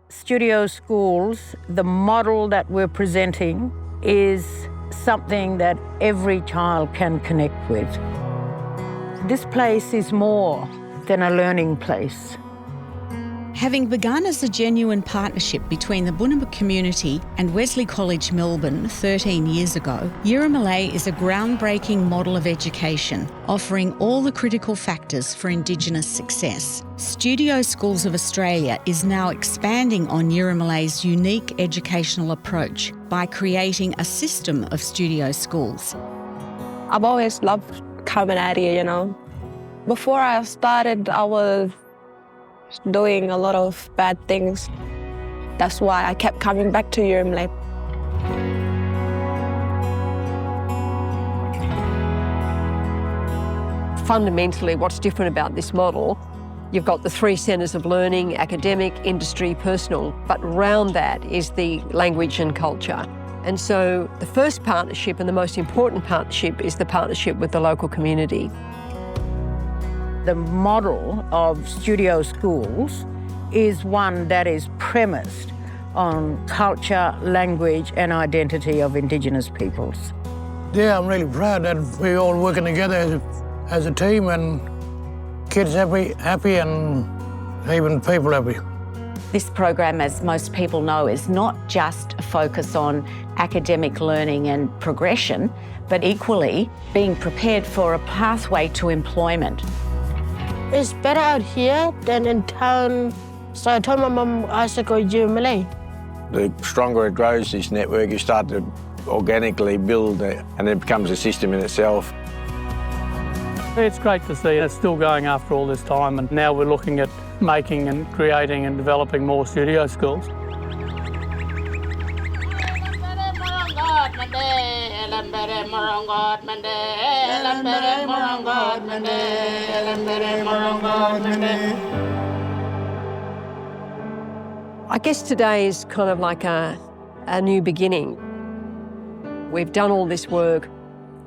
Studio Schools, the model that we're presenting is something that every child can connect with. This place is more than a learning place. Having begun as a genuine partnership between the Bunabut community and Wesley College Melbourne 13 years ago, Yiramalay is a groundbreaking model of education, offering all the critical factors for Indigenous success. Studio Schools of Australia is now expanding on Yiramalay's unique educational approach by creating a system of studio schools. I've always loved coming out here, you know. Before I started, I was doing a lot of bad things. That's why I kept coming back to Yiramalay. Fundamentally, what's different about this model, you've got the three centres of learning: academic, industry, personal, but around that is the language and culture. And so the first partnership and the most important partnership is the partnership with the local community. The model of studio schools is one that is premised on culture, language and identity of Indigenous peoples. Yeah, I'm really proud that we're all working together as a team, and kids happy and even people happy. This program, as most people know, is not just a focus on academic learning and progression, but equally being prepared for a pathway to employment. It's better out here than in town, so I told my mum I should go Yiramalay. The stronger it grows, this network, you start to organically build it, and it becomes a system in itself. It's great to see it's still going after all this time, and now we're looking at making and creating and developing more studio schools. I guess today is kind of like a new beginning. We've done all this work.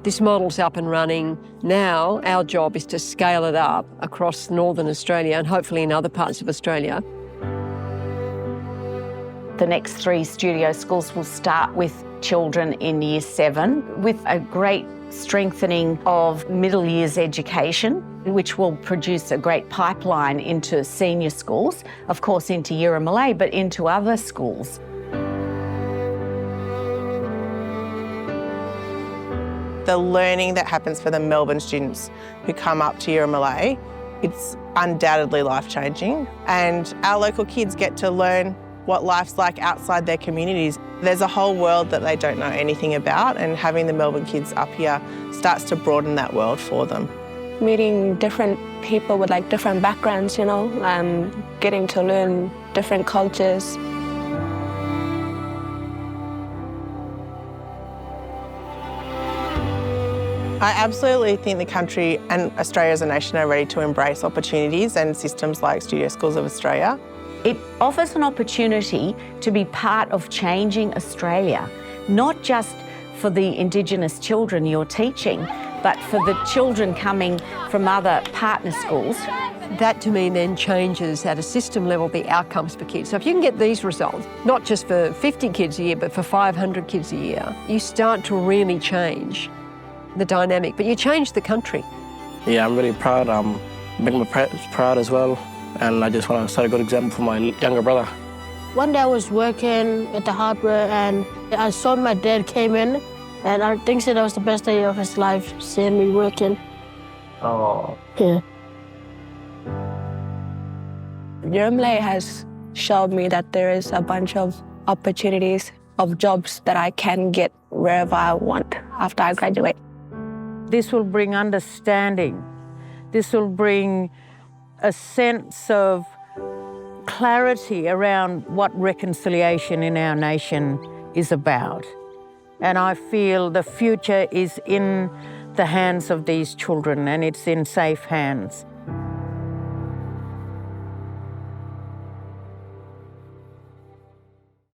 This model's up and running. Now our job is to scale it up across Northern Australia and hopefully in other parts of Australia. The next 3 studio schools will start with children in Year 7 with a great strengthening of middle years education, which will produce a great pipeline into senior schools, of course into Yiramalay, but into other schools. The learning that happens for the Melbourne students who come up to Yiramalay, it's undoubtedly life-changing, and our local kids get to learn what life's like outside their communities. There's a whole world that they don't know anything about, and having the Melbourne kids up here starts to broaden that world for them. Meeting different people with like different backgrounds, you know, getting to learn different cultures. I absolutely think the country and Australia as a nation are ready to embrace opportunities and systems like Studio Schools of Australia. It offers an opportunity to be part of changing Australia, not just for the Indigenous children you're teaching, but for the children coming from other partner schools. That to me then changes at a system level the outcomes for kids. So if you can get these results, not just for 50 kids a year, but for 500 kids a year, you start to really change the dynamic, but you change the country. Yeah, I'm really proud. Make my parents proud as well, and I just want to set a good example for my younger brother. One day I was working at the hardware and I saw my dad came in, and I think that was the best day of his life, seeing me working. Oh. Yeah. Yiramalay has showed me that there is a bunch of opportunities of jobs that I can get wherever I want after I graduate. This will bring understanding. This will bring a sense of clarity around what reconciliation in our nation is about. And I feel the future is in the hands of these children, and it's in safe hands.